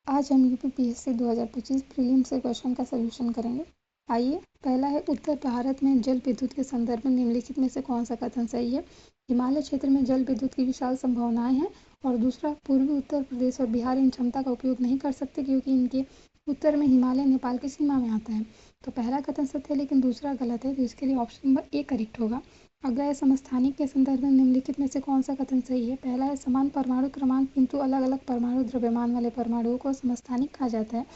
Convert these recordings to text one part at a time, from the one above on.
आज हम UPPSC 2025 prelim से क्वेश्चन का सलूशन करेंगे। आइए, पहला है उत्तर भारत में जल विद्युत के संदर्भ में निम्नलिखित में से कौन सा कथन सही है। हिमालय क्षेत्र में जल विद्युत की विशाल संभावनाएं हैं। और दूसरा, पूर्वी उत्तर प्रदेश और बिहार इन क्षमता का उपयोग नहीं कर सकते क्योंकि इनके उत्तर में हिमालय नेपाल की सीमा में आता है। तो पहला कथन सत्य है लेकिन दूसरा गलत है, तो इसके लिए ऑप्शन नंबर ए करेक्ट होगा। अगला है समस्थानिक के संदर्भ में निम्नलिखित में से कौन सा कथन सही है। पहला है समान परमाणु क्रमांक किंतु अलग अलग परमाणु द्रव्यमान वाले परमाणुओं को समस्थानिक कहा जाता है।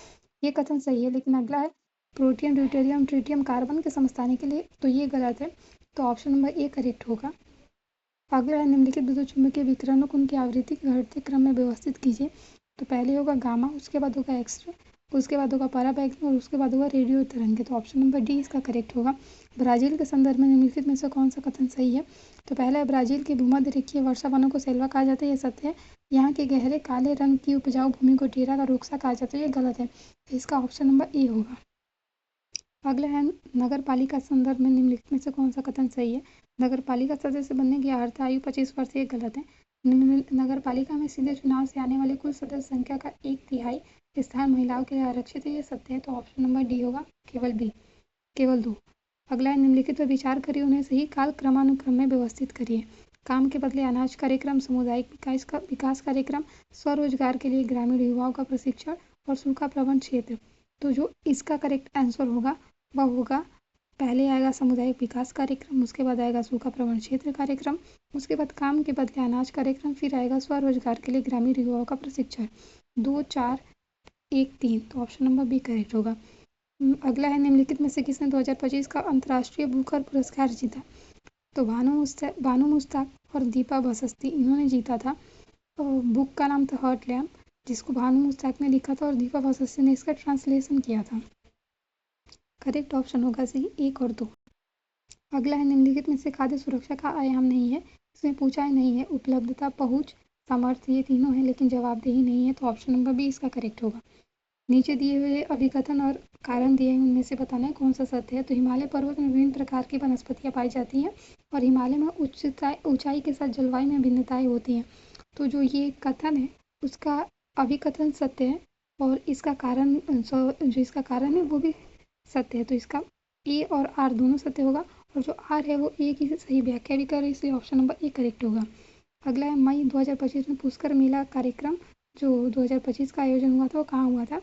ये कथन सही है, लेकिन अगला है प्रोटियम ड्यूटेरियम ट्रिटियम कार्बन के समस्थानिक के लिए, तो ये गलत है। तो ऑप्शन नंबर ए करेक्ट होगा। अगला है निम्नलिखित विद्युत चुम्बकीय विकिरणों को उनकी आवृत्ति के घटते क्रम में व्यवस्थित कीजिए। तो पहले होगा गामा, उसके बाद होगा एक्सरे, उसके बाद होगा पराबैंगनी और उसके बाद होगा रेडियो तरंगे। तो ऑप्शन नंबर डी इसका करेक्ट होगा। ब्राजील के संदर्भ में निम्नलिखित में से कौन सा कथन सही है। तो पहला है ब्राजील के भूमध्य रेखीय वर्षा वनों को सेल्वा कहा जाता है, ये सत्य है। यहाँ के गहरे काले रंग की उपजाऊ भूमि को टेरा का रोक्सा कहा जाता है, ये गलत है। तो इसका ऑप्शन नंबर ए होगा। अगला है नगर पालिका संदर्भ में निम्नलिखित में से कौन सा कथन सही है। नगर पालिका सदस्य बनने की अर्हता आयु 25 वर्ष, ये गलत है। नगर पालिका में सीधे चुनाव से आने वाली कुल सदस्य संख्या का 1/3 स्थान महिलाओं के लिए आरक्षित है, ये सत्य है। तो ऑप्शन नंबर डी होगा, केवल 2। अगला है निम्नलिखित पर विचार करिए, उन्हें सही काल क्रमानुक्रम में व्यवस्थित करिए। काम के बदले अनाज कार्यक्रम, सामुदायिक विकास कार्यक्रम, स्वरोजगार के लिए ग्रामीण युवाओं का प्रशिक्षण और सूखा प्रबंध क्षेत्र। तो जो इसका करेक्ट आंसर होगा वह होगा, पहले आएगा सामुदायिक विकास कार्यक्रम, उसके बाद आएगा सूखा प्रबंध क्षेत्र कार्यक्रम, उसके बाद काम के बदले अनाज कार्यक्रम, फिर आएगा स्वरोजगार के लिए ग्रामीण युवाओं का प्रशिक्षण। 2, 4, 1, 3। तो ऑप्शन नंबर बी करेक्ट होगा। अगला है निम्नलिखित में से किसने 2025 का अंतर्राष्ट्रीय बुकर पुरस्कार जीता। तो बानू मुश्ताक और दीपा बसस्ती, इन्होंने जीता था। बुक का नाम था हर्ट लैम्प, जिसको बानू मुश्ताक ने लिखा था और दीपा बसस्ती ने इसका ट्रांसलेशन किया था। करेक्ट ऑप्शन होगा सही 1 और 2। अगला है निम्नलिखित में से खाद्य सुरक्षा का आयाम नहीं है। इसमें पूछा ही नहीं है उपलब्धता, पहुंच, सामर्थ्य, ये तीनों है लेकिन जवाबदेही नहीं है। तो ऑप्शन नंबर बी इसका करेक्ट होगा। नीचे दिए हुए अभिकथन और कारण दिए हैं, उनमें से बताना है कौन सा सत्य है। तो हिमालय पर्वत में विभिन्न प्रकार की वनस्पतियां पाई जाती हैं और हिमालय में ऊंचाई के साथ जलवायु में भिन्नताएं होती हैं। तो जो ये कथन है उसका अभिकथन सत्य है और इसका कारण जो इसका कारण है वो भी सत्य है। तो इसका ए और आर दोनों सत्य होगा और जो आर है वो ए की सही व्याख्या भी कर रही है, इसलिए ऑप्शन नंबर ए करेक्ट होगा। अगला है मई 2025 में पुष्कर मेला कार्यक्रम जो 2025 का आयोजन हुआ था वो कहाँ हुआ था।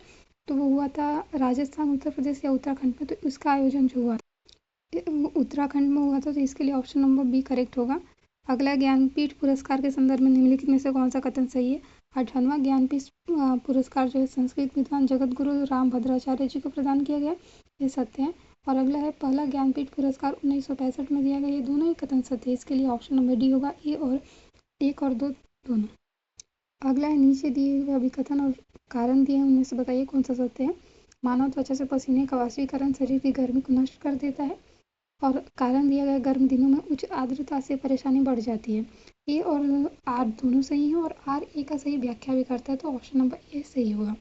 तो वो हुआ था राजस्थान, उत्तर प्रदेश या उत्तराखंड में। तो इसका आयोजन जो हुआ उत्तराखंड में हुआ था, तो इसके लिए ऑप्शन नंबर बी करेक्ट होगा। अगला ज्ञानपीठ पुरस्कार के संदर्भ में निम्नलिखित में से कौन सा कथन सही है। 58वां ज्ञानपीठ पुरस्कार जो है संस्कृत विद्वान जगत गुरु राम भद्राचार्य जी को प्रदान किया गया, ये सत्य है। और अगला है पहला ज्ञानपीठ पुरस्कार 1965 में दिया गया, ये दोनों ही कथन सत्य है। इसके लिए ऑप्शन नंबर डी होगा, ए और 1 और 2 दोनों। अगला है नीचे दिए हुए अभिकथन और कारण दिए हैं, उनमें से बताइए कौन सा सत्य है। मानव त्वचा से पसीने का वाष्पीकरण शरीर की गर्मी को नष्ट कर देता है और कारण दिया गया गर्म दिनों में उच्च आर्द्रता से परेशानी बढ़ जाती है। ए और आर दोनों सही हैं और आर ए का सही व्याख्या भी करता है, तो ऑप्शन नंबर ए सही होगा।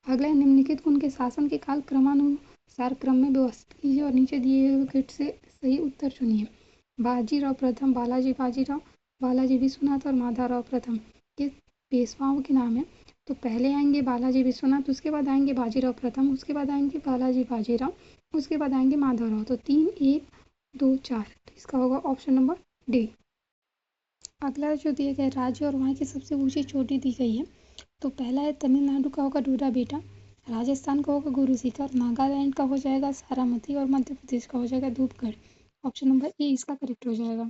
अगला है निम्नलिखित को उनके शासन के काल क्रमानुसार क्रम में व्यवस्थित कीजिए और नीचे दिए हुए किट से सही उत्तर चुनिए। बाजीराव प्रथम, बालाजी बाजीराव, बालाजी विश्वनाथ और माधवराव प्रथम, ये पेशवाओं के नाम है। तो पहले आएंगे बालाजी विश्वनाथ, उसके बाद आएंगे बाजीराव प्रथम, उसके बाद आएंगे बालाजी बाजीराव, उसके बाद आएंगे माधवराव। तो 3, 1, 2, 4। तो इसका होगा ऑप्शन नंबर डी। अगला जो दिए गए राज्य और वहाँ की सबसे ऊंची चोटी दी गई है। तो पहला है तमिलनाडु का होगा डोडा बेटा, राजस्थान का होगा गुरु शिखर, नागालैंड का हो जाएगा सारामती और मध्य प्रदेश का हो जाएगा धूपगढ़। ऑप्शन नंबर ए इसका करेक्ट हो जाएगा।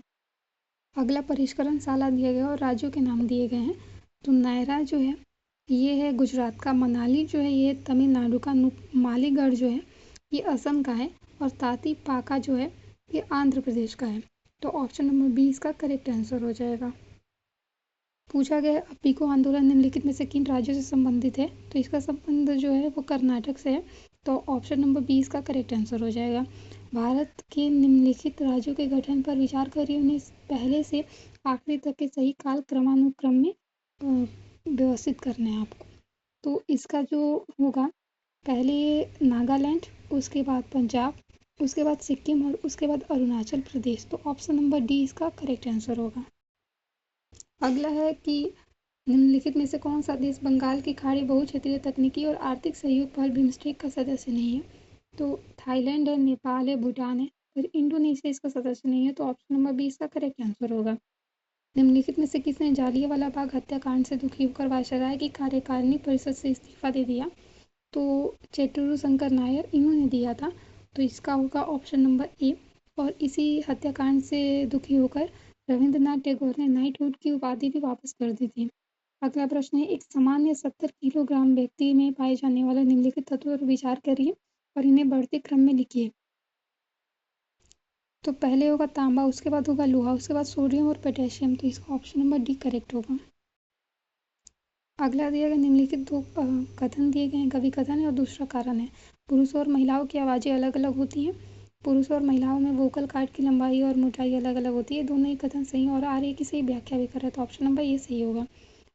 अगला परिष्करण शाला दिया गया और राज्यों के नाम दिए गए हैं। तो नायरा जो है ये है गुजरात का, मनाली जो है ये तमिलनाडु का, मालीगढ़ जो है ये असम का है और ताती पाका जो है ये आंध्र प्रदेश का है। तो ऑप्शन नंबर बी इसका करेक्ट आंसर हो जाएगा। पूछा गया अप्पिको आंदोलन निम्नलिखित में से किन राज्यों से संबंधित है। तो इसका संबंध जो है वो कर्नाटक से है, तो ऑप्शन नंबर बी इसका करेक्ट आंसर हो जाएगा। भारत के निम्नलिखित राज्यों के गठन पर विचार करिए, उन्हें पहले से आखिरी तक के सही काल क्रमानुक्रम में व्यवस्थित करना है आपको। तो इसका जो होगा पहले नागालैंड, उसके बाद पंजाब, उसके बाद सिक्किम और उसके बाद अरुणाचल प्रदेश। तो ऑप्शन नंबर डी इसका करेक्ट आंसर होगा। अगला है कि निम्नलिखित में से कौन सा देश बंगाल की खाड़ी बहुक्षेत्रीय तकनीकी और आर्थिक सहयोग पहल बिम्स्टेक का सदस्य नहीं है? तो थाईलैंड है, नेपाल है, भूटान है। पर इंडोनेशिया इसका सदस्य नहीं है, तो ऑप्शन नंबर बी इसका करेक्ट आंसर होगा। निम्नलिखित में से किसने जालियांवाला बाग हत्याकांड से दुखी होकर वायसराय की कार्यकारिणी परिषद से इस्तीफा दे दिया? तो चेट्टूरू शंकर नायर इन्होंने दिया था। तो इसका होगा ऑप्शन नंबर ए। और इसी हत्याकांड से दुखी होकर रविंद्रनाथ टैगोर ने नाइटहुड की उपाधि भी वापस कर दी थी। अगला प्रश्न है, एक सामान्य 70 किलोग्राम व्यक्ति में पाए जाने वाले निम्नलिखित तत्वों पर विचार करिए और इन्हें बढ़ते क्रम में लिखिए। तो पहले होगा तांबा, उसके बाद होगा लोहा, उसके बाद सोडियम और पोटेशियम। तो इसका ऑप्शन नंबर डी करेक्ट होगा। अगला दिया गया निम्नलिखित दो कथन दिए गए हैं, कवि कथन है और दूसरा कारण है। पुरुषों और महिलाओं की आवाज़ें अलग अलग होती हैं। पुरुषों और महिलाओं में वोकल कॉर्ड की लंबाई और मोटाई अलग अलग होती है। दोनों ही कथन सही हैं और आर्य की सही व्याख्या भी कर रहे हैं, तो ऑप्शन नंबर ये सही होगा।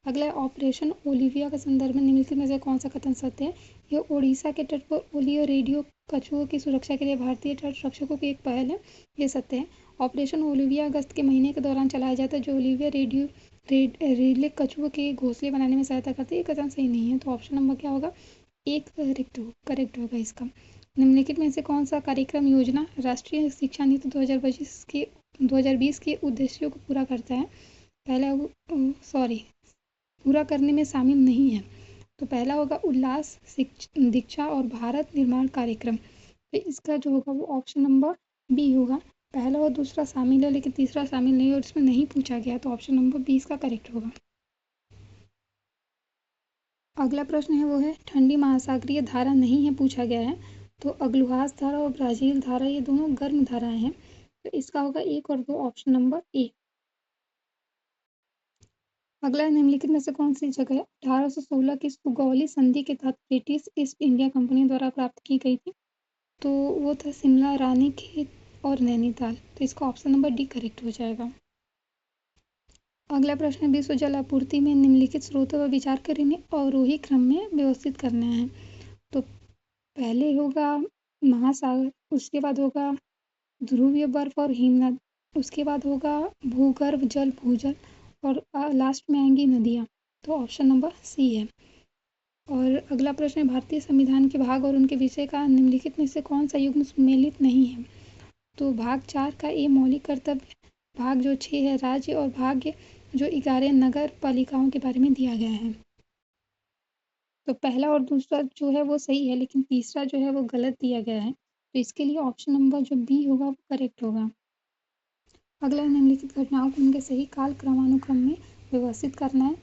अगला है ऑपरेशन ओलिविया के संदर्भ में निम्नलिखित में से कौन सा कथन सत्य है? यह ओडिशा के तट पर ओली और रेडियो कछुओं की सुरक्षा के लिए भारतीय तट रक्षकों की एक पहल है, ये सत्य है। ऑपरेशन ओलिविया अगस्त के महीने के दौरान चलाया जाता है, जो ओलिविया रेडले कछुओं के घोंसले बनाने में सहायता करती है, ये कथन सही नहीं है, तो ऑप्शन नंबर क्या होगा? एक करेक्ट होगा इसका। निम्नलिखित में से कौन सा कार्यक्रम योजना राष्ट्रीय शिक्षा नीति 2020 के उद्देश्यों को पूरा करता है? पूरा करने में शामिल नहीं है। तो पहला होगा उल्लास दीक्षा और भारत निर्माण कार्यक्रम। तो इसका जो होगा वो ऑप्शन नंबर बी होगा। पहला और दूसरा शामिल है लेकिन तीसरा शामिल नहीं और इसमें नहीं पूछा गया, तो ऑप्शन नंबर बी इसका करेक्ट होगा। अगला प्रश्न है वो है ठंडी महासागरीय धारा नहीं है पूछा गया है। तो अग्लुहास धारा और ब्राजील धारा ये दोनों गर्म धाराएं हैं, तो इसका होगा 1 और 2 ऑप्शन नंबर ए। अगला निम्नलिखित में से कौन सी जगह 1816 की सुगौली संधि के तहत ब्रिटिश ईस्ट इंडिया कंपनी द्वारा प्राप्त की गई थी? तो वो था शिमला, रानीखेत और नैनीताल। तो इसका ऑप्शन नंबर डी करेक्ट हो जाएगा। अगला प्रश्न है विश्व जल आपूर्ति में निम्नलिखित स्रोतों पर विचार कर इन्हें अवरोही क्रम में व्यवस्थित करना है। तो पहले होगा महासागर, उसके बाद होगा ध्रुवीय बर्फ और हिमनद, उसके बाद होगा भूगर्भ जल भूजल और लास्ट में आएंगी नदियाँ। तो ऑप्शन नंबर सी है। और अगला प्रश्न है भारतीय संविधान के भाग और उनके विषय का निम्नलिखित में से कौन सा युग्म सम्मिलित नहीं है? तो भाग 4 का ए मौलिक कर्तव्य, भाग जो 6 है राज्य और भाग जो 11 नगर पालिकाओं के बारे में दिया गया है। तो पहला और दूसरा जो है वो सही है लेकिन तीसरा जो है वो गलत दिया गया है, तो इसके लिए ऑप्शन नंबर जो बी होगा वो करेक्ट होगा। अगला निम्नलिखित घटनाओं को उनके सही काल क्रमानुक्रम में व्यवस्थित करना है।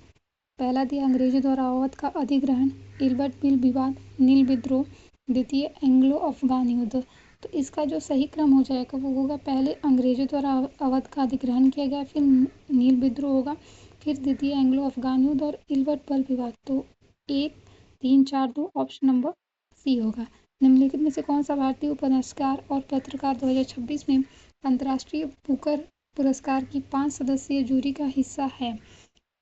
पहला दिया अंग्रेजों द्वारा अवध का अधिग्रहण, इल्बर्ट मिल विवाद, नील विद्रोह, द्वितीय एंग्लो अफगान युद्ध। तो इसका जो सही क्रम हो जाएगा वो होगा पहले अंग्रेजों द्वारा अवध का अधिग्रहण किया गया, फिर नील विद्रोह होगा, फिर द्वितीय एंग्लो अफगान युद्ध और इल्बर्ट मिल विवाद। तो 1, 3, 4, 2 ऑप्शन नंबर सी होगा। निम्नलिखित में से कौन सा भारतीय उपन्यासकार और पत्रकार 2026 में अंतर्राष्ट्रीय बुकर पुरस्कार की 5 सदस्यीय जूरी का हिस्सा है?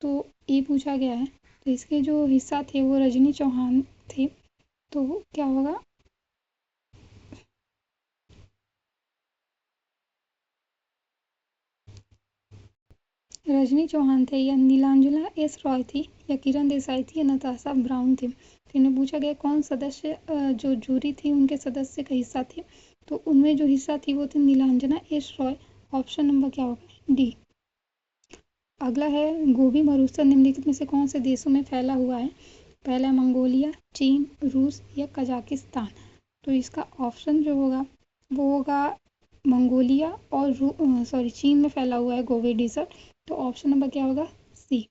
तो ये पूछा गया है। तो इसके जो हिस्सा थे वो रजनी चौहान थे, तो क्या होगा? रजनी चौहान थे या नीलांजला एस रॉय थी या किरण देसाई थी या नताशा ब्राउन थी। तो इन्हें पूछा गया कौन सदस्य जो जूरी थी उनके सदस्य का हिस्सा थे, तो उनमें जो हिस्सा थी वो थी Nilanjana S Roy. Option number क्या होगा? डी। अगला है गोभी मरुस्थल निम्नलिखित में से कौन से देशों में फैला हुआ है? पहला मंगोलिया, चीन, रूस या कजाकिस्तान। तो इसका ऑप्शन जो होगा वो होगा मंगोलिया और चीन में फैला हुआ है गोबी डिजर्ट। तो ऑप्शन नंबर क्या होगा? सी।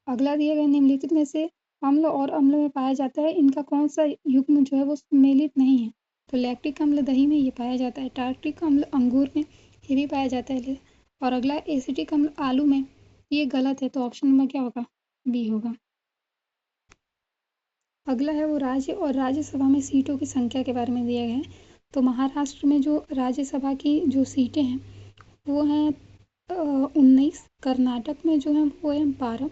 अगला दिया गया निम्नलिखित में से अम्ल और अम्ल में पाया जाता है, इनका कौन सा युग्म जो है वो सम्मिलित नहीं है? तो लैक्टिक अम्ल दही में ये पाया जाता है, टार्ट्रिक अम्ल अंगूर में ये भी पाया जाता है, और अगला एसिटिक अम्ल आलू में। ये गलत है, तो ऑप्शन नंबर क्या होगा? बी होगा। अगला है वो राज्य और राज्यसभा में सीटों की संख्या के बारे में दिया गया है। तो महाराष्ट्र में जो राज्यसभा की जो सीटें हैं वो हैं 19, कर्नाटक में जो है वो है 12,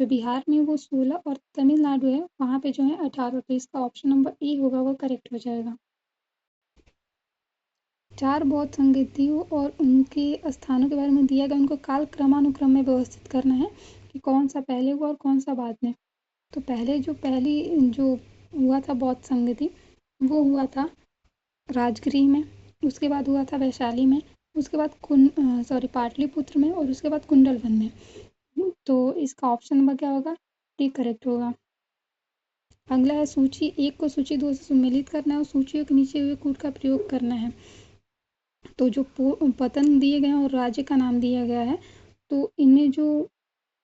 जो बिहार में वो 16 और तमिलनाडु है वहाँ पे जो है 18। तो इसका ऑप्शन नंबर ई होगा वो करेक्ट हो जाएगा। 4 बौद्ध संगीतियों और उनके स्थानों के बारे में दिया गया, उनको काल क्रमानुक्रम में व्यवस्थित करना है कि कौन सा पहले हुआ और कौन सा बाद में। तो पहली जो हुआ था बौद्ध संगीति, वो हुआ था राजगृह में, उसके बाद हुआ था वैशाली में, उसके बाद पाटलिपुत्र में और उसके बाद कुंडलवन में। तो इसका ऑप्शन नंबर क्या होगा? डी करेक्ट होगा। अगला है सूची 1 को सूची 2 से सम्मिलित करना है और सूचियों के नीचे हुए कूट का प्रयोग करना है। तो जो पतन दिए गए हैं और राज्य का नाम दिया गया है, तो इनमें जो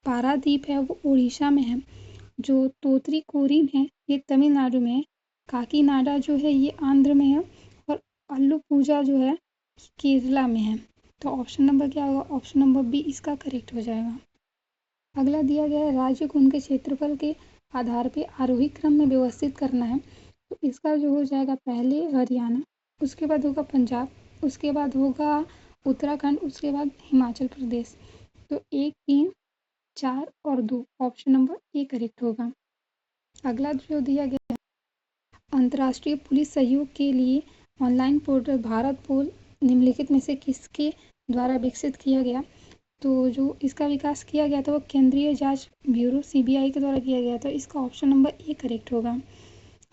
पारादीप है वो उड़ीसा में है, जो तोतरीकोरिन है ये तमिलनाडु में है, काकीनाडा जो है ये आंध्र में है और अल्लुपूजा जो है केरला में है। तो ऑप्शन नंबर क्या होगा? ऑप्शन नंबर बी इसका करेक्ट हो जाएगा। अगला दिया गया है राज्य को उनके क्षेत्रफल के आधार पे आरोही क्रम में व्यवस्थित करना है। तो इसका जो हो जाएगा पहले हरियाणा, उसके बाद होगा पंजाब, उसके बाद होगा उत्तराखंड, उसके बाद हिमाचल प्रदेश। तो 1, 3, 4 और 2 ऑप्शन नंबर ए करेक्ट होगा। अगला जो दिया गया है अंतर्राष्ट्रीय पुलिस सहयोग के लिए ऑनलाइन पोर्टल भारत पोल निम्नलिखित में से किसके द्वारा विकसित किया गया? तो जो इसका विकास किया गया था वो केंद्रीय जांच ब्यूरो सीबीआई के द्वारा किया गया था। इसका ऑप्शन नंबर ए करेक्ट होगा।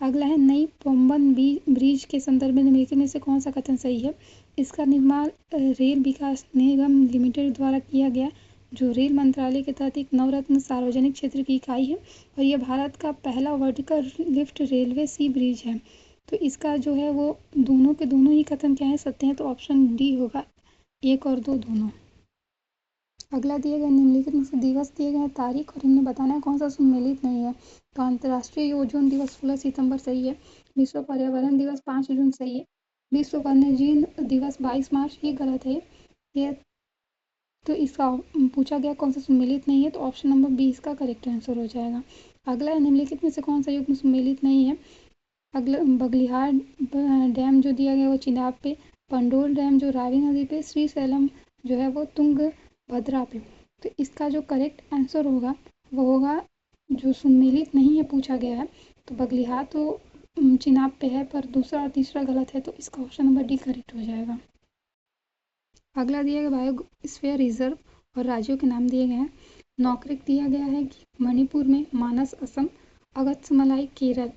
अगला है नई पंबन ब्रिज के संदर्भ में निम्नलिखित में से कौन सा कथन सही है? इसका निर्माण रेल विकास निगम लिमिटेड द्वारा किया गया, जो रेल मंत्रालय के तहत एक नवरत्न सार्वजनिक क्षेत्र की इकाई है और यह भारत का पहला वर्टिकल लिफ्ट रेलवे सी ब्रिज है। तो इसका जो है वो दोनों के दोनों ही कथन क्या है? सत्य हैं। तो ऑप्शन डी होगा, 1 और 2 दोनों। अगला दिए गए निम्नलिखित में से दिवस दिए गए तारीख और इनमें बताना है कौन सा सम्मिलित नहीं है। तो अंतर्राष्ट्रीय ओजोन दिवस 16 सितंबर सही है, विश्व पर्यावरण दिवस 5 जून सही है, विश्व वन्यजीव दिवस 22 मार्च ये गलत है। ये तो इसका पूछा गया कौन सा सम्मिलित नहीं है, तो ऑप्शन नंबर बी इसका करेक्ट आंसर हो जाएगा। अगला है निम्नलिखित में से कौन सा युग्म सम्मिलित नहीं है? अगला बगलिहार डैम जो दिया गया वो चिनाब पे, पंडोल डैम जो रावी नदी पे, श्रीशैलम जो है वो तुंगभद्रा पे। तो इसका जो करेक्ट आंसर होगा वो होगा जो सम्मिलित नहीं है पूछा गया है, तो बगलिहार तो चिनाब पे है, पर दूसरा और तीसरा गलत है, तो इसका ऑप्शन नंबर डी करेक्ट हो जाएगा। अगला दिया गया बायोस्फीयर रिजर्व और राज्यों के नाम दिए गए हैं। नौक्रिक दिया गया है कि मणिपुर में, मानस असम, अगस्त्यमलाई केरल।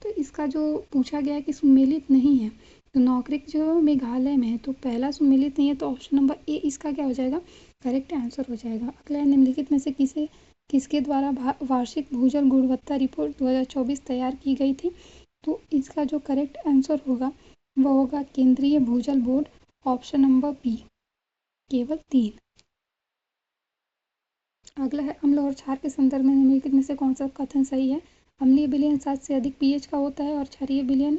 तो इसका जो पूछा गया है कि सम्मिलित नहीं है, तो नौक्रिक जो मेघालय में है, तो पहला सम्मिलित नहीं है, तो ऑप्शन नंबर ए इसका क्या हो जाएगा? करेक्ट आंसर हो जाएगा। अगला निम्नलिखित में से किसके द्वारा वार्षिक भूजल गुणवत्ता रिपोर्ट 2024 तैयार की गई थी? तो इसका जो करेक्ट आंसर होगा वो होगा केंद्रीय भूजल बोर्ड, ऑप्शन नंबर बी, केवल 3। अगला है अम्ल और क्षार के संदर्भ में निम्नलिखित में से कौन सा कथन सही है? अम्लीय विलयन 7 से अधिक पीएच का होता है और क्षारीय विलयन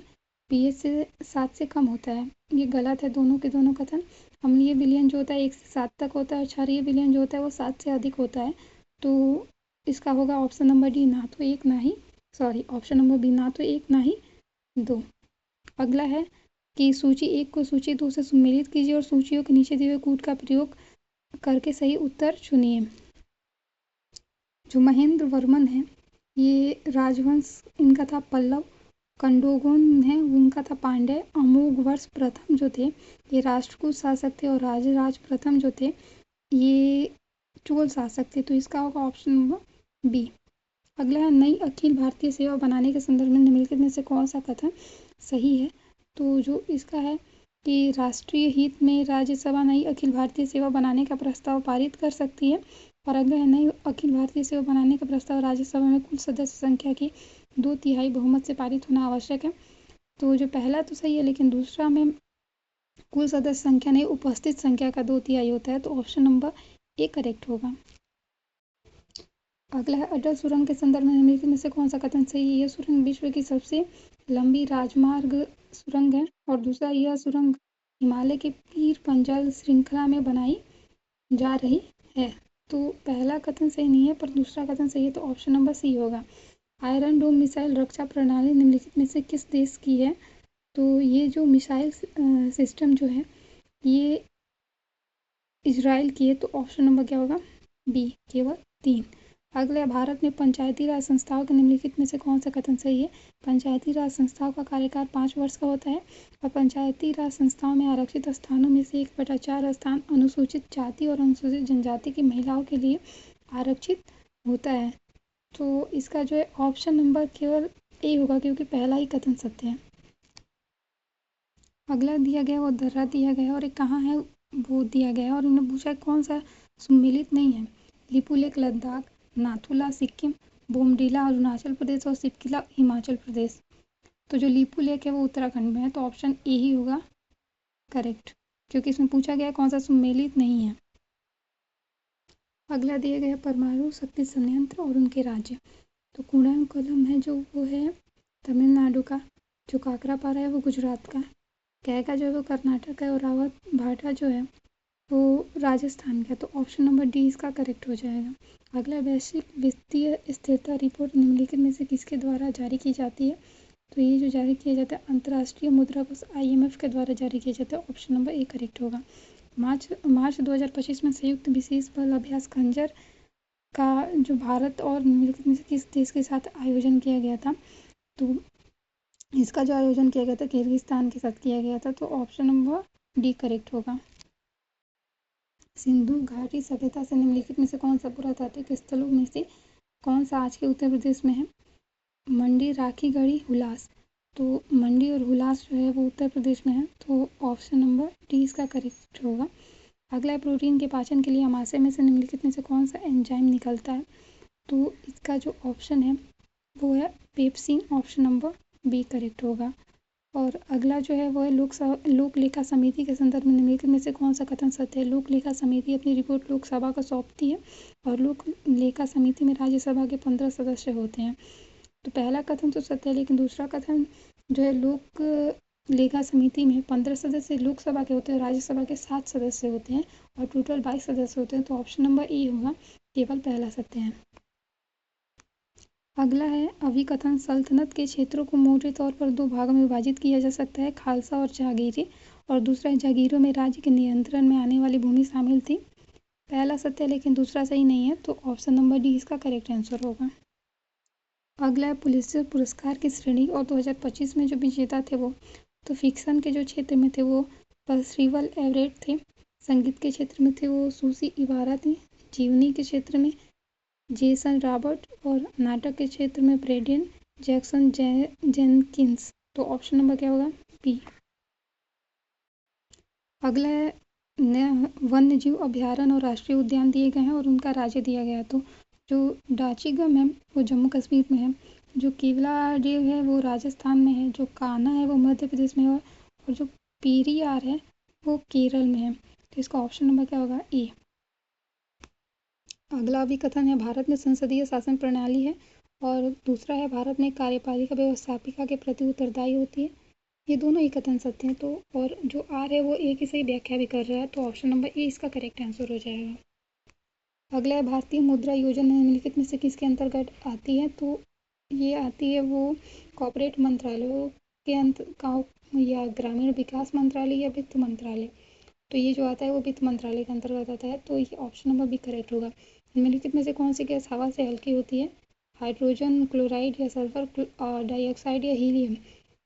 पीएच से 7 से कम होता है। ये गलत है दोनों के दोनों कथन। अम्लीय विलयन जो होता है 1 से 7 तक होता है और क्षारीय विलयन जो होता है वो 7 से अधिक होता है। तो इसका होगा ऑप्शन नंबर डी, ना तो 1 ना ही ऑप्शन नंबर बी, ना तो 1 ना ही 2। अगला है कि सूची 1 को सूची 2 से सम्मिलित कीजिए और सूचियों के नीचे दिए हुए कूट का प्रयोग करके सही उत्तर चुनिए। जो महेंद्र वर्मन है ये राजवंश इनका था पल्लव, कंडोगोन है उनका था पांड्य, अमोघवर्ष प्रथम जो थे ये राष्ट्रकूट शासक थे और राजराज प्रथम जो थे ये चोल शासक थे। तो इसका होगा ऑप्शन नंबर बी। अगला है नई अखिल भारतीय सेवा बनाने के संदर्भ में निम्नलिखित में से कौन सा कथन सही है? तो जो इसका है कि राष्ट्रीय हित में राज्यसभा नई अखिल भारतीय सेवा बनाने का प्रस्ताव पारित कर सकती है और अगला है नई अखिल भारतीय सेवा बनाने का प्रस्ताव राज्यसभा में कुल सदस्य संख्या की 2/3 बहुमत से पारित होना आवश्यक है। तो जो पहला तो सही है, लेकिन दूसरा में कुल सदस्य संख्या नहीं उपस्थित संख्या का 2/3 होता है, तो ऑप्शन नंबर ए करेक्ट होगा। अगला है अटल सुरंग के संदर्भ में निम्नलिखित में से कौन सा कथन सही है? यह सुरंग विश्व की सबसे लंबी राजमार्ग सुरंग है और दूसरा यह सुरंग हिमालय के पीर पंजल श्रृंखला में बनाई जा रही है। तो पहला कथन सही नहीं है पर दूसरा कथन सही है, तो ऑप्शन नंबर सी होगा। आयरन डोम मिसाइल रक्षा प्रणाली निम्नलिखित में से किस देश की है? तो ये जो मिसाइल सिस्टम जो है ये इजराइल की है, तो ऑप्शन नंबर क्या होगा? बी, केवल 3। अगला, भारत में पंचायती राज संस्थाओं के निम्नलिखित में से कौन सा कथन सही है? पंचायती राज संस्थाओं का कार्यकाल 5 वर्ष का होता है और पंचायती राज संस्थाओं में आरक्षित स्थानों में से 1/4 स्थान अनुसूचित जाति और अनुसूचित जनजाति की महिलाओं के लिए आरक्षित होता है। तो इसका जो है ऑप्शन नंबर केवल ए होगा, क्योंकि पहला ही कथन सत्य है। अगला दिया गया वो दर्रा दिया गया और एक कहाँ है वो दिया गया और इन्होंने पूछा कौन सा सम्मिलित नहीं है। लिपुलेख लद्दाख, नाथुला सिक्किम, बोमडीला अरुणाचल प्रदेश और सिपकिला हिमाचल प्रदेश। तो जो लिपुलेख है वो उत्तराखंड में है, तो ऑप्शन ए ही होगा करेक्ट, क्योंकि इसमें पूछा गया कौन सा सम्मिलित नहीं है। अगला दिया गया परमाणु शक्ति संयंत्र और उनके राज्य। तो कूड़ाकुलम है जो वो है तमिलनाडु का, जो काकरापारा है वो गुजरात का, कैगा जो है वो कर्नाटक है और रावत भाटा जो है वो राजस्थान का। तो ऑप्शन नंबर डी इसका करेक्ट हो जाएगा। अगला, वैश्विक वित्तीय स्थिरता रिपोर्ट निम्नलिखित में से किसके द्वारा जारी की जाती है? तो ये जो जारी किया जाता है अंतर्राष्ट्रीय मुद्रा कोष IMF के द्वारा जारी किया जाता है। ऑप्शन नंबर ए करेक्ट होगा। मार्च 2025 में संयुक्त विशेष बल अभ्यास खंजर का जो भारत और निम्नलिखित में से किस देश के साथ आयोजन किया गया था? तो इसका जो आयोजन किया गया था किर्गिस्तान के साथ किया गया था। तो ऑप्शन नंबर डी करेक्ट होगा। सिंधु घाटी सभ्यता से निम्नलिखित में से कौन सा पुरातात्विक स्थलों में से कौन सा आज के उत्तर प्रदेश में है? मंडी, राखी गढ़ी, हुलास। तो मंडी और हुलास जो है वो उत्तर प्रदेश में है, तो ऑप्शन नंबर डी इसका करेक्ट होगा। अगला, प्रोटीन के पाचन के लिए आमाशय में से निम्नलिखित में से कौन सा एंजाइम निकलता है? तो इसका जो ऑप्शन है वो है pepsin. Option number B correct होगा। और अगला जो है वो है लोक लेखा समिति के संदर्भ में निम्नलिखित में से कौन सा कथन सत्य है? लोक लेखा समिति अपनी रिपोर्ट लोकसभा को सौंपती है और लोक लेखा समिति में राज्यसभा के 15 सदस्य होते हैं। तो पहला कथन तो सत्य है, लेकिन दूसरा कथन जो है लोक लेखा समिति में 15 सदस्य लोकसभा के होते हैं, राज्यसभा के 7 सदस्य होते हैं और टोटल 22 सदस्य होते हैं। तो ऑप्शन नंबर ए होगा, केवल पहला सत्य है। अगला है अभिकथन सल्तनत के क्षेत्रों को मोटे तौर पर 2 भागों में विभाजित किया जा सकता है, खालसा और जागीरें। और दूसरा है जागीरों में राज्य के नियंत्रण में आने वाली भूमि शामिल थी। पहला सत्य है लेकिन दूसरा सही नहीं है, तो ऑप्शन नंबर डी इसका करेक्ट आंसर होगा। अगला है पुलित्जर पुरस्कार की श्रेणी और 2025 में जो विजेता थे वो तो फिक्शन के जो क्षेत्र में थे वो पर्सिवल एवरेट थे, संगीत के क्षेत्र में थे वो सूसी इबारा थी, जीवनी के क्षेत्र में जेसन रॉबर्ट और नाटक के क्षेत्र में ब्रैंडन जैक्सन जेनकिंस। तो ऑप्शन नंबर क्या होगा? बी। अगला है वन्यजीव अभ्यारण्य और राष्ट्रीय उद्यान दिए गए हैं और उनका राज्य दिया गया है। तो जो डाचीगम है वो जम्मू कश्मीर में है, जो केवलादेव है वो राजस्थान में है, जो कान्हा है वो मध्य प्रदेश में है और जो पेरियार है वो केरल में है। तो इसका ऑप्शन नंबर क्या होगा? ए। अगला अभिकथन है भारत में संसदीय शासन प्रणाली है और दूसरा है भारत में कार्यपालिका व्यवस्थापिका के प्रति उत्तरदायी होती है। ये दोनों ही कथन सत्य हैं। तो और जो आर है वो ए की सही व्याख्या भी कर रहा है, तो ऑप्शन नंबर ए इसका करेक्ट आंसर हो जाएगा। अगला है भारतीय मुद्रा योजना निम्नलिखित में से किसके अंतर्गत आती है? तो ये आती है वो कॉर्पोरेट मंत्रालयों के या ग्रामीण विकास मंत्रालय या वित्त मंत्रालय। तो ये जो आता है वो वित्त मंत्रालय के अंतर्गत आता है, तो ये ऑप्शन नंबर बी करेक्ट होगा। निम्नलिखित में से कौन सी गैस हवा से हल्की होती है? हाइड्रोजन, क्लोराइड या सल्फर डाइऑक्साइड या हीलियम।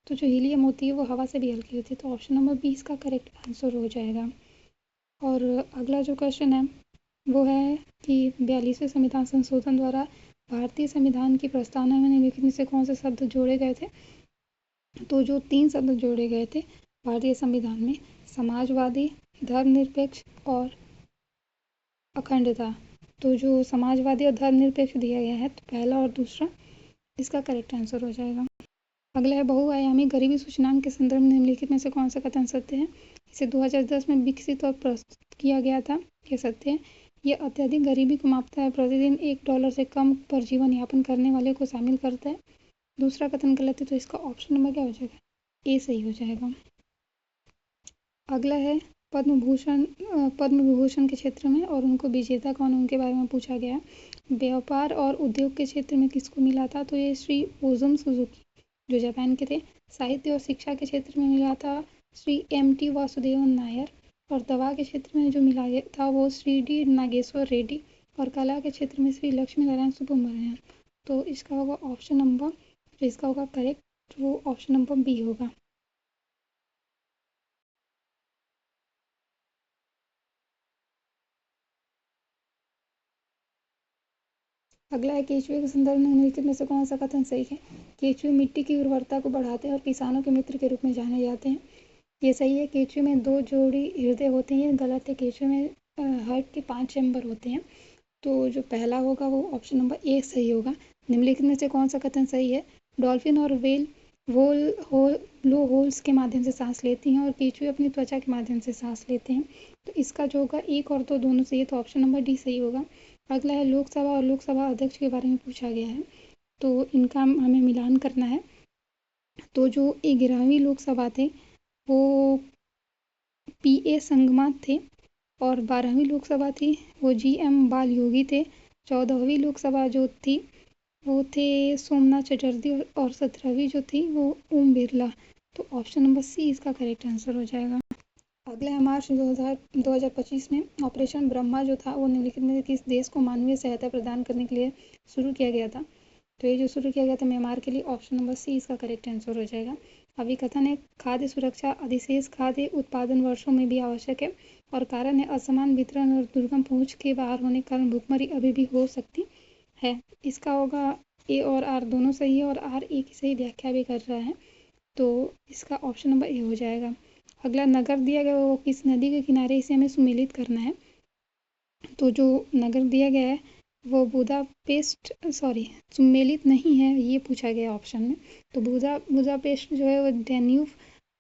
तो जो हीलियम होती है वो हवा से भी हल्की होती है, तो ऑप्शन नंबर बी इसका करेक्ट आंसर हो जाएगा। और अगला जो क्वेश्चन है वो है कि 42वें संविधान संशोधन द्वारा भारतीय संविधान की प्रस्तावना में निम्नलिखित में से कौन से शब्द जोड़े गए थे? तो जो 3 शब्द जोड़े गए थे भारतीय संविधान में, समाजवादी, धर्मनिरपेक्ष और अखंडता। तो जो समाजवादी और धर्मनिरपेक्ष दिया गया है, तो पहला और दूसरा इसका करेक्ट आंसर हो जाएगा। अगला है बहुआयामी गरीबी सूचकांक के संदर्भ में निम्नलिखित में से कौन सा कथन सत्य है? इसे 2010 में विकसित और प्रस्तुत किया गया था, ये सत्य है। यह अत्यधिक गरीबी को मापता है, प्रतिदिन $1 से कम पर जीवन यापन करने वाले को शामिल करता है। दूसरा कथन गलत है, तो इसका ऑप्शन नंबर क्या हो जाएगा? ए सही हो जाएगा। अगला है पद्म विभूषण के क्षेत्र में और उनको विजेता कौन उनके बारे में पूछा गया। व्यापार और उद्योग के क्षेत्र में किसको मिला था? तो ये श्री ओजुम सुजुकी जो जापान के थे। साहित्य और शिक्षा के क्षेत्र में मिला था श्री MT वासुदेवन नायर और दवा के क्षेत्र में जो मिला था वो श्री D नागेश्वर रेड्डी और कला के क्षेत्र में श्री लक्ष्मी नारायण सुब्रमण्यम। तो इसका होगा ऑप्शन नंबर, जो इसका होगा करेक्ट वो ऑप्शन नंबर बी होगा। अगला है केंचुए के संदर्भ में निम्नलिखित में से कौन सा कथन सही है। केंचुए मिट्टी की उर्वरता को बढ़ाते हैं और किसानों के मित्र के रूप में जाने जाते हैं। ये सही है। केंचुए में 2 जोड़ी हृदय होते हैं, गलत है। केंचुए में हार्ट के 5 चैम्बर होते हैं। तो जो पहला होगा वो ऑप्शन नंबर ए सही होगा। निम्नलिखित में से कौन सा कथन सही है। डॉल्फिन और व्हेल ब्लो होल्स के माध्यम से सांस लेती हैं और केंचुए अपनी त्वचा के माध्यम से सांस लेते हैं। तो इसका जो होगा 1 और 2 दोनों सही है, तो ऑप्शन नंबर डी सही होगा। अगला है लोकसभा और लोकसभा अध्यक्ष के बारे में पूछा गया है, तो इनका हमें मिलान करना है। तो जो 11वीं लोकसभा थे वो पी.ए. संगमा थे और 12वीं लोकसभा थी वो जी.एम. बाल योगी थे। 14वीं लोकसभा जो थी वो थे सोमनाथ चटर्जी और 17वीं जो थी वो ओम बिरला। तो ऑप्शन नंबर सी इसका करेक्ट आंसर हो जाएगा। अगला है मार्च 2025 में ऑपरेशन ब्रह्मा जो था वो निम्नलिखित में से किस देश को मानवीय सहायता प्रदान करने के लिए शुरू किया गया था। तो ये जो शुरू किया गया था म्यांमार के लिए, ऑप्शन नंबर सी इसका करेक्ट आंसर हो जाएगा। अभी कथन है खाद्य सुरक्षा अधिशेष खाद्य उत्पादन वर्षों में भी आवश्यक है और कारण है असमान वितरण और दुर्गम पहुंच के बाहर होने के कारण भूखमरी अभी भी हो सकती है। इसका होगा ए और आर दोनों सही है और आर ए की सही व्याख्या भी कर रहा है, तो इसका ऑप्शन नंबर ए हो जाएगा। अगला नगर दिया गया वो किस नदी के किनारे, इसे हमें सुमेलित करना है। तो जो नगर दिया गया है वो बुदापेस्ट सुमेलित नहीं है, ये पूछा गया ऑप्शन में। तो बुदापेस्ट जो है वो डेन्यूब,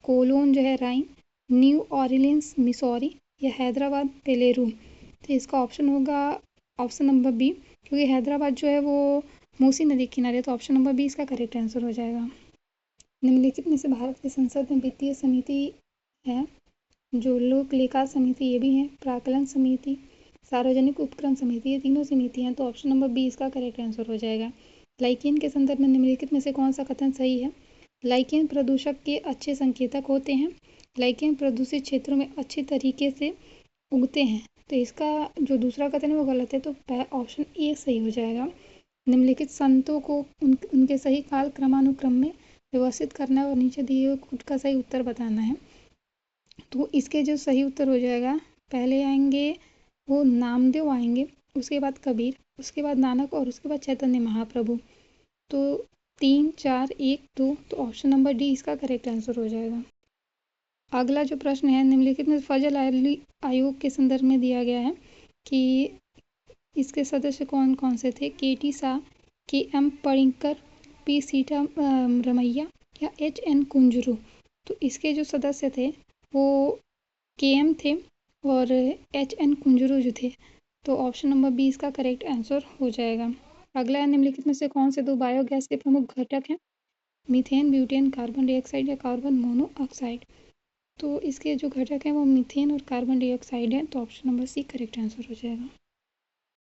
कोलोन जो है राइन, न्यू ऑरलियंस मिसौरी या हैदराबाद पेलेरू। तो इसका ऑप्शन होगा ऑप्शन नंबर बी, क्योंकि हैदराबाद जो है वो मूसी नदी के किनारे, तो ऑप्शन नंबर बी इसका करेक्ट आंसर हो जाएगा। निम्नलिखित में से भारत की संसद में वित्तीय समिति है जो लोक लेखा समिति ये भी है, प्राकलन समिति, सार्वजनिक उपक्रम समिति, ये तीनों समिति हैं, तो ऑप्शन नंबर बी इसका करेक्ट आंसर हो जाएगा। लाइकेन के संदर्भ में निम्नलिखित में से कौन सा कथन सही है। लाइकेन प्रदूषक के अच्छे संकेतक होते हैं। लाइकेन प्रदूषित क्षेत्रों में अच्छे तरीके से उगते हैं। तो इसका जो दूसरा कथन है वो गलत है, तो ऑप्शन ए सही हो जाएगा। निम्नलिखित संतों को उनके सही काल क्रमानुक्रम में व्यवस्थित करना है और नीचे दिए हुए खुद का सही उत्तर बताना है। तो इसके जो सही उत्तर हो जाएगा, पहले आएंगे वो नामदेव आएंगे, उसके बाद कबीर, उसके बाद नानक और उसके बाद चैतन्य महाप्रभु। तो 3, 4, 1, 2, तो ऑप्शन नंबर डी इसका करेक्ट आंसर हो जाएगा। अगला जो प्रश्न है निम्नलिखित में फजल अली आयोग के संदर्भ में दिया गया है कि इसके सदस्य कौन कौन से थे। K.T.. Shah, KM. Panikkar, P. Sitaramayya या एच.एन. कुंजरू। तो इसके जो सदस्य थे वो के.एम. थे और एच.एन. कुंजरू जो थे, तो ऑप्शन नंबर बी इसका करेक्ट आंसर हो जाएगा। अगला है निम्नलिखित में से कौन से 2 बायोगैस के प्रमुख घटक हैं। मीथेन, ब्यूटेन, कार्बन डाइऑक्साइड या कार्बन मोनोऑक्साइड। तो इसके जो घटक हैं वो मीथेन और कार्बन डाइऑक्साइड है, तो option number C correct answer हो जाएगा।